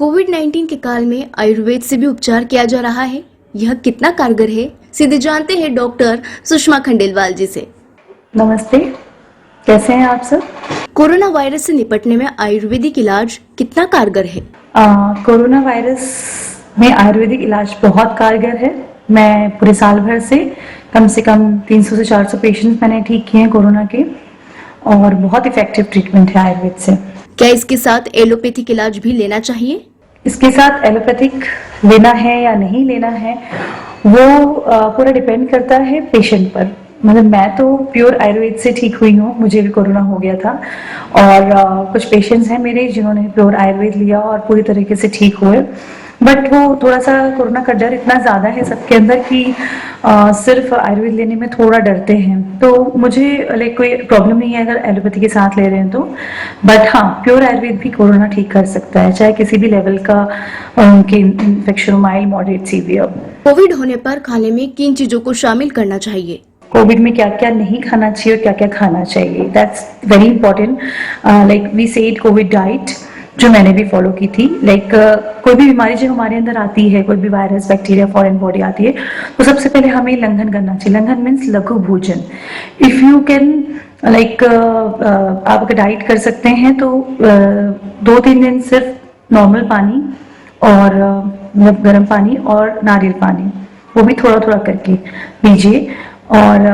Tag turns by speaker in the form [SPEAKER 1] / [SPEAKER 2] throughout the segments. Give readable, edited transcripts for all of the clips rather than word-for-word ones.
[SPEAKER 1] कोविड-19 के काल में आयुर्वेद से भी उपचार किया जा रहा है। यह कितना कारगर है, सीधे जानते हैं डॉक्टर सुषमा खंडेलवाल जी से।
[SPEAKER 2] नमस्ते, कैसे हैं आप सब?
[SPEAKER 1] कोरोना वायरस से निपटने में आयुर्वेदिक इलाज कितना कारगर है?
[SPEAKER 2] कोरोना वायरस में आयुर्वेदिक इलाज बहुत कारगर है। मैं पूरे साल भर से कम 300 से 400 पेशेंट्स मैंने ठीक किए हैं कोरोना के, और बहुत इफेक्टिव ट्रीटमेंट है आयुर्वेद से।
[SPEAKER 1] क्या इसके साथ एलोपैथिक इलाज भी लेना चाहिए?
[SPEAKER 2] इसके साथ एलोपैथिक लेना है या नहीं लेना है, वो पूरा डिपेंड करता है पेशेंट पर। मतलब मैं तो प्योर आयुर्वेद से ठीक हुई हूँ, मुझे भी कोरोना हो गया था, और कुछ पेशेंट्स हैं मेरे जिन्होंने प्योर आयुर्वेद लिया और पूरी तरीके से ठीक हुए। बट वो थोड़ा सा कोरोना का डर इतना ज़्यादा है सबके अंदर कि सिर्फ आयुर्वेद लेने में थोड़ा डरते हैं। तो मुझे लाइक कोई प्रॉब्लम नहीं है अगर एलोपैथी के साथ ले रहे हैं तो। बट हाँ, प्योर आयुर्वेद भी कोरोना ठीक कर सकता है, चाहे किसी भी लेवल का उनके infection, mild, moderate, severe.
[SPEAKER 1] Covid होने पर खाने में किन चीजों को शामिल करना चाहिए?
[SPEAKER 2] कोविड में क्या क्या नहीं खाना चाहिए और क्या क्या खाना चाहिए, that's very important. Like we said covid diet, जो मैंने भी फॉलो की थी। कोई भी बीमारी जब हमारे अंदर आती है, कोई भी वायरस, बैक्टीरिया, फॉरेन बॉडी आती है, तो सबसे पहले हमें लंघन करना चाहिए। लंघन मीन्स लघु भोजन। इफ यू कैन आप अगर डाइट कर सकते हैं तो 2-3 दिन सिर्फ नॉर्मल पानी और मतलब गर्म पानी और नारियल पानी, वो भी थोड़ा थोड़ा करके पीजिए। और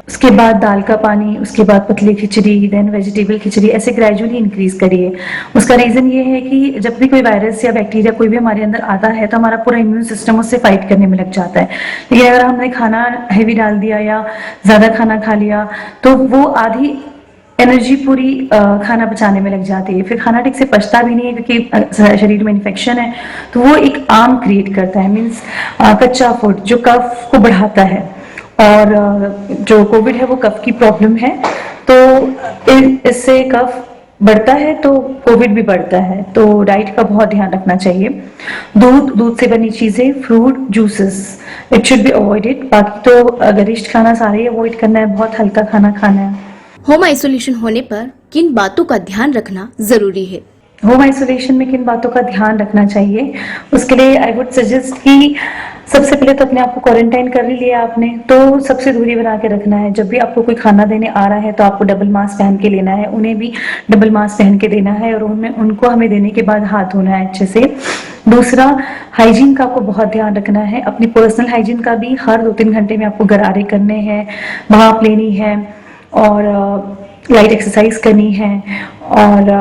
[SPEAKER 2] उसके बाद दाल का पानी, उसके बाद पतली खिचड़ी, देन वेजिटेबल खिचड़ी, ऐसे ग्रेजुअली इंक्रीज करिए। उसका रीजन ये है कि जब भी कोई वायरस या बैक्टीरिया कोई भी हमारे अंदर आता है तो हमारा पूरा इम्यून सिस्टम उससे फाइट करने में लग जाता है। लेकिन अगर हमने खाना हैवी डाल दिया या ज्यादा खाना खा लिया तो वो आधी एनर्जी पूरी खाना पचाने में लग जाती है, फिर खाना ठीक से पचता भी नहीं है क्योंकि शरीर में इन्फेक्शन है। तो वो एक आर्म क्रिएट करता है, मीन्स कच्चा फूड जो कफ को बढ़ाता है। और जो कोविड है वो कफ की प्रॉब्लम है, तो इससे कफ बढ़ता है तो कोविड भी बढ़ता है। तो डाइट का बहुत ध्यान रखना चाहिए। दूध से बनी चीजें, fruit, juices, it should be avoided. बाकी तो गरिष्ठ खाना सारे अवॉइड करना है, बहुत हल्का खाना खाना है।
[SPEAKER 1] होम आइसोलेशन होने पर किन बातों का ध्यान रखना जरूरी है?
[SPEAKER 2] होम आइसोलेशन में किन बातों का ध्यान रखना चाहिए, उसके लिए आई वुड सजेस्ट कि सबसे पहले तो अपने आप को क्वारंटाइन कर ही लिया आपने, तो सबसे दूरी बना के रखना है। जब भी आपको कोई खाना देने आ रहा है तो आपको डबल मास्क पहन के लेना है, उन्हें भी डबल मास्क पहन के देना है, और उनको हमें देने के बाद हाथ धोना है अच्छे से। दूसरा, हाइजीन का आपको बहुत ध्यान रखना है। अपनी पर्सनल हाइजीन का भी हर 2-3 घंटे में आपको गरारे करने हैं, भाप लेनी है, और लाइट एक्सरसाइज करनी है, और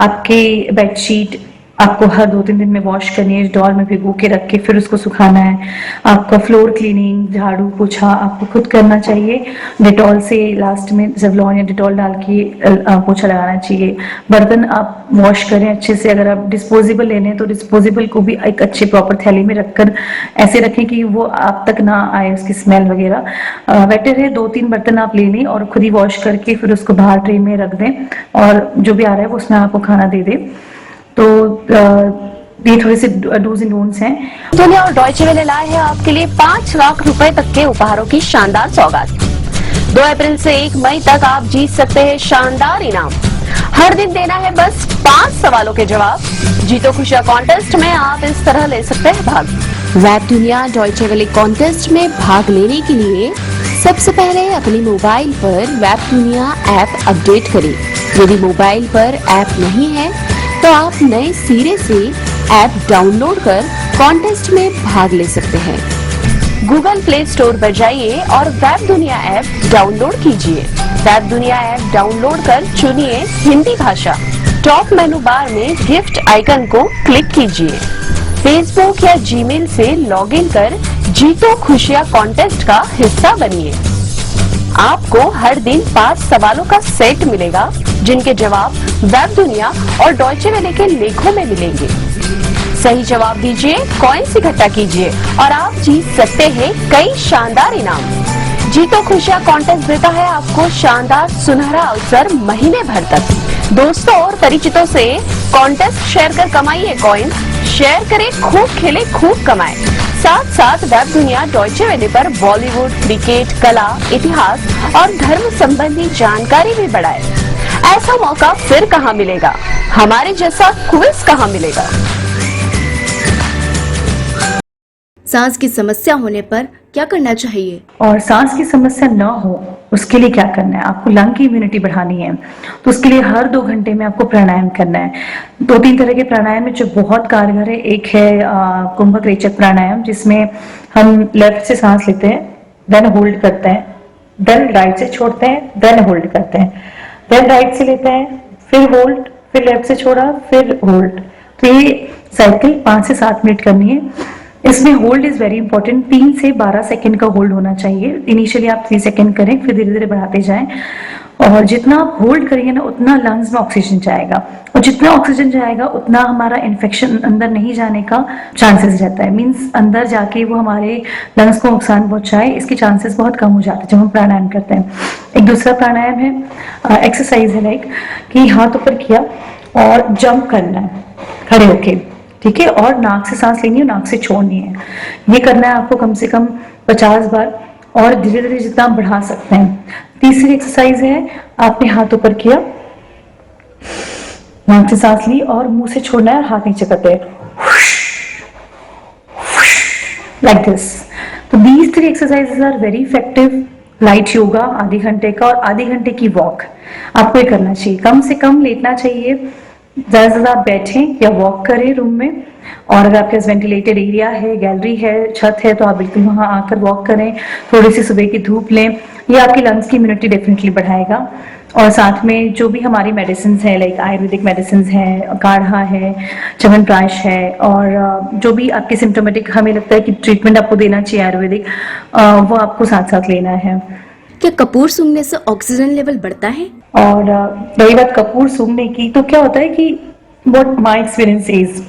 [SPEAKER 2] आपके बेडशीट आपको हर 2-3 दिन में वॉश करनी है, डॉल में भिगो के रख के फिर उसको सुखाना है। आपका फ्लोर क्लीनिंग, झाड़ू पोछा आपको खुद करना चाहिए। डेटॉल से लास्ट में सेवलॉन या डेटॉल डाल के पोछा लगाना चाहिए। बर्तन आप वॉश करें अच्छे से। अगर आप डिस्पोजेबल लेने हैं तो डिस्पोजेबल को भी एक अच्छे प्रॉपर थैली में रखकर ऐसे रखें कि वो आप तक ना आए उसकी स्मेल वगैरह। बेटर है 2-3 बर्तन आप ले लें और खुद ही वॉश करके फिर उसको बाहर ट्रे में रख दें, और जो भी आ रहा है वो उसमें आपको खाना दे दे। तो ये थोड़े से डूज एंड डोंट्स हैं।
[SPEAKER 3] दुनिया और डॉयचे वेले लाए हैं आपके लिए 5 लाख रुपए तक के उपहारों की शानदार सौगात। 2 अप्रैल से 1 मई तक आप जीत सकते हैं शानदार इनाम। हर दिन देना है बस 5 सवालों के जवाब। जीतो खुशियां कॉन्टेस्ट में आप इस तरह ले सकते हैं भाग। वेब दुनिया डॉयचे वेले कॉन्टेस्ट में भाग लेने के लिए सबसे पहले अपने मोबाइल पर वेब दुनिया ऐप अपडेट करें। यदि मोबाइल पर ऐप नहीं है तो आप नए सिरे से ऐप डाउनलोड कर कॉन्टेस्ट में भाग ले सकते हैं। गूगल प्ले स्टोर पर जाइए और वेब दुनिया ऐप डाउनलोड कीजिए। वेब दुनिया ऐप डाउनलोड कर चुनिए हिंदी भाषा। टॉप मेनू बार में गिफ्ट आइकन को क्लिक कीजिए। फेसबुक या जीमेल से लॉगिन कर जीतो खुशियां कॉन्टेस्ट का हिस्सा बनिए। आपको हर दिन 5 सवालों का सेट मिलेगा, जिनके जवाब वेब दुनिया और डॉयचे वेले के लेखों में मिलेंगे। सही जवाब दीजिए, कॉइन्स इकट्ठा कीजिए और आप जीत सकते हैं कई शानदार इनाम। जीतो खुशियां कॉन्टेस्ट देता है आपको शानदार सुनहरा अवसर महीने भर तक। दोस्तों और परिचितों से कॉन्टेस्ट शेयर कर कमाइए कॉइन्स। शेयर करें, खूब खेले, खूब कमाएं। साथ साथ वेब दुनिया डॉयचे वेले पर बॉलीवुड, क्रिकेट, कला, इतिहास और धर्म संबंधी जानकारी भी बढ़ाए। ऐसा मौका फिर कहाँ मिलेगा, हमारे जैसा क्विज कहाँ मिलेगा।
[SPEAKER 1] सांस की समस्या होने पर क्या करना चाहिए?
[SPEAKER 2] और सांस की समस्या न हो उसके लिए क्या करना है? आपको लंग की इम्यूनिटी बढ़ानी है, तो उसके लिए हर 2 घंटे में आपको प्राणायाम करना है। 2-3 तरह के प्राणायाम है जो बहुत कारगर है। एक है कुंभक रेचक प्राणायाम, जिसमें हम लेफ्ट से सांस लेते हैं, देन होल्ड करते हैं, देन राइट से छोड़ते हैं, देन होल्ड करते हैं, देन राइट से लेते हैं, फिर होल्ड, फिर लेफ्ट से छोड़ा, फिर होल्ड। तो ये साइकिल 5 से 7 मिनट करनी है। इसमें होल्ड इज वेरी इंपॉर्टेंट। 3 से 12 सेकंड का होल्ड होना चाहिए। इनिशियली आप 3 सेकंड करें, फिर धीरे धीरे बढ़ाते जाएं। और जितना आप होल्ड करेंगे ना, उतना लंग्स में ऑक्सीजन जाएगा, और जितना ऑक्सीजन जाएगा उतना हमारा इन्फेक्शन अंदर नहीं जाने का चांसेस रहता है। मींस अंदर जाके वो हमारे लंग्स को नुकसान पहुंचाए, इसके चांसेस बहुत कम हो जाते हैं जब हम प्राणायाम करते हैं। एक दूसरा प्राणायाम है, एक्सरसाइज है, लाइक कि हाथ ऊपर किया और जंप करना है खड़े होके, ठीक है, और नाक से सांस लेनी है, नाक से छोड़नी है। ये करना है आपको कम से कम 50 बार, और धीरे धीरे जितना आप बढ़ा सकते हैं। तीसरी एक्सरसाइज है, आपने हाथ ऊपर किया, नाक से सांस ली और मुंह से छोड़ना है, हाथ नीचे करते हैं लाइक दिस। तो these 3 exercises are very effective. Light yoga आधे घंटे का, और आधे घंटे की वॉक आपको ये करना चाहिए। कम से कम लेटना चाहिए, ज्यादा से ज्यादा आप बैठें या वॉक करें रूम में। और अगर आपके पास वेंटिलेटेड एरिया है, गैलरी है, छत है, तो आप बिल्कुल वहां आकर वॉक करें। थोड़ी सी सुबह की धूप लें, ये आपकी लंग्स की इम्यूनिटी डेफिनेटली बढ़ाएगा। और साथ में जो भी हमारी मेडिसिन है, लाइक आयुर्वेदिक मेडिसिन है, काढ़ा है, च्यवनप्राश है, और जो भी आपके सिम्टोमेटिक हमें लगता है कि ट्रीटमेंट आपको देना चाहिए आयुर्वेदिक, वो आपको साथ साथ लेना है।
[SPEAKER 1] क्या कपूर सूंघने से ऑक्सीजन लेवल बढ़ता है?
[SPEAKER 2] और रही बात कपूर सूंघने की, तो क्या होता है कि व्हाट माय एक्सपीरियंस इज,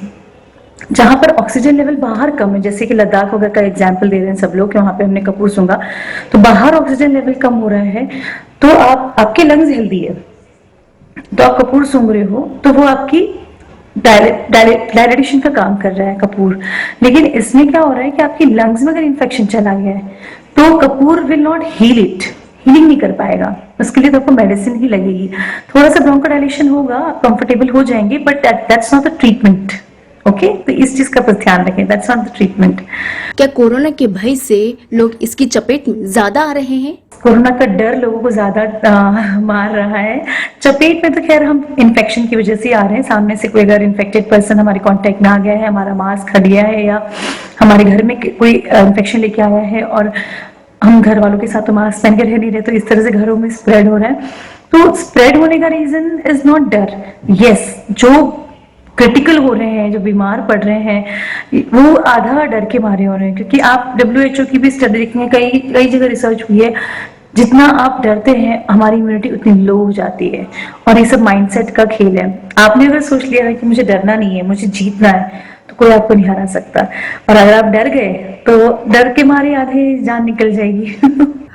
[SPEAKER 2] जहां पर ऑक्सीजन लेवल बाहर कम है, जैसे कि लद्दाख वगैरह का एग्जांपल दे रहे हैं सब लोग कि वहां पे हमने कपूर सूंघा, तो बाहर ऑक्सीजन लेवल कम हो रहा है, तो आपके लंग्स हेल्दी है, तो आप कपूर सूंघ रहे हो, तो वो आपकी डायलेटेशन का काम कर रहा है कपूर। लेकिन इसमें क्या हो रहा है कि आपकी लंग्स में अगर इन्फेक्शन चला गया है, तो kapur will not heal it, healing नहीं कर पाएगा। उसके लिए तो आपको मेडिसिन ही लगेगी। थोड़ा सा ब्रोंकोडायलेशन होगा, आप कंफर्टेबल हो जाएंगे, but that's not the treatment. Okay, तो इस चीज का बस ध्यान रखें, दैट्स नॉट द ट्रीटमेंट।
[SPEAKER 1] क्या कोरोना के भय से लोग इसकी चपेट में ज्यादा आ रहे हैं?
[SPEAKER 2] कोरोना का डर लोगों को ज्यादा मार रहा है। चपेट में तो खैर हम इन्फेक्शन की वजह से आ रहे हैं। सामने से कोई अगर इन्फेक्टेड पर्सन हमारे कांटेक्ट में आ गया है, हमारा मास्क हट गया है, या हमारे घर में कोई इन्फेक्शन लेके आया है और हम घर वालों के साथ तो मास्क पहन के रह नहीं रहे, तो इस तरह से घरों में स्प्रेड हो रहा है। तो स्प्रेड होने का रीजन इज नॉट डर। यस, जो क्रिटिकल हो रहे हैं, जो बीमार पड़ रहे हैं, वो आधा डर के मारे हो रहे हैं। क्योंकि आप WHO की भी स्टडी देखेंगे, कई जगह रिसर्च हुई है, जितना आप डरते हैं हमारी इम्यूनिटी उतनी लो हो जाती है। और ये सब माइंडसेट का खेल है। आपने अगर सोच लिया है कि मुझे डरना नहीं है, मुझे जीतना है, तो कोई आपको नहीं हरा सकता। और अगर आप डर गए तो डर के मारे आधे जान निकल जाएगी।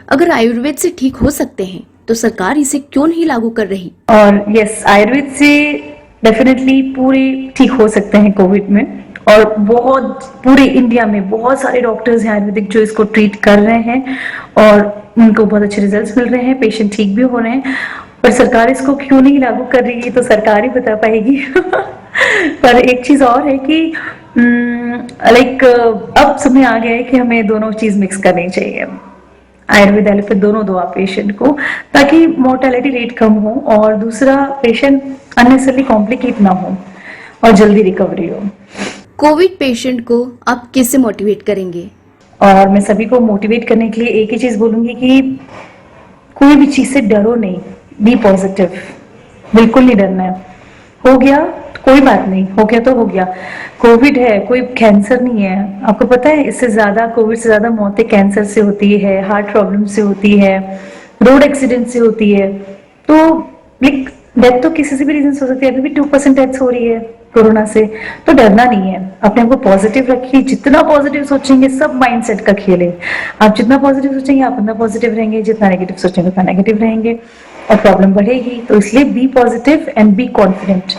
[SPEAKER 1] अगर आयुर्वेद से ठीक हो सकते हैं तो सरकार इसे क्यों नहीं लागू कर रही?
[SPEAKER 2] और यस, आयुर्वेद से डेफिनेटली पूरे ठीक हो सकते हैं कोविड में। और बहुत पूरे इंडिया में बहुत सारे डॉक्टर्स हैं आयुर्वेदिक जो इसको ट्रीट कर रहे हैं, और उनको बहुत अच्छे रिजल्ट्स मिल रहे हैं, पेशेंट ठीक भी हो रहे हैं। पर सरकार इसको क्यों नहीं लागू कर रही है तो सरकार ही बता पाएगी। पर एक चीज और है कि लाइक अब समय आ गया है कि हमें दोनों चीज मिक्स करनी चाहिए, आयुर्वेद एलोपैथ दोनों दो आप पेशेंट को, ताकि मोर्टेलिटी रेट कम हो और दूसरा पेशेंट अननेसेसरली कॉम्प्लिकेट ना हो और जल्दी रिकवरी हो।
[SPEAKER 1] कोविड पेशेंट को आप कैसे मोटिवेट करेंगे?
[SPEAKER 2] और मैं सभी को मोटिवेट करने के लिए एक ही चीज बोलूंगी कि कोई भी चीज से डरो नहीं, बी पॉजिटिव, बिल्कुल नहीं डरना है। हो गया तो कोई बात नहीं, हो गया तो हो गया। कोविड है, कोई कैंसर नहीं है। आपको पता है इससे ज्यादा, कोविड से ज्यादा मौतें कैंसर से होती है, हार्ट प्रॉब्लम से होती है, रोड एक्सीडेंट से होती है। तो लाइक डेथ तो किसी से भी रीजन से हो सकती है। अभी भी 2% डेथ्स हो रही है कोरोना से। तो डरना नहीं है, अपने आप को पॉजिटिव रखिए। जितना पॉजिटिव सोचेंगे, सब माइंडसेट का खेल है। आप जितना पॉजिटिव सोचेंगे आप उतना पॉजिटिव रहेंगे, जितना नेगेटिव सोचेंगे उतना नेगेटिव रहेंगे, और प्रॉब्लम बढ़ेगी। तो इसलिए be positive and be confident.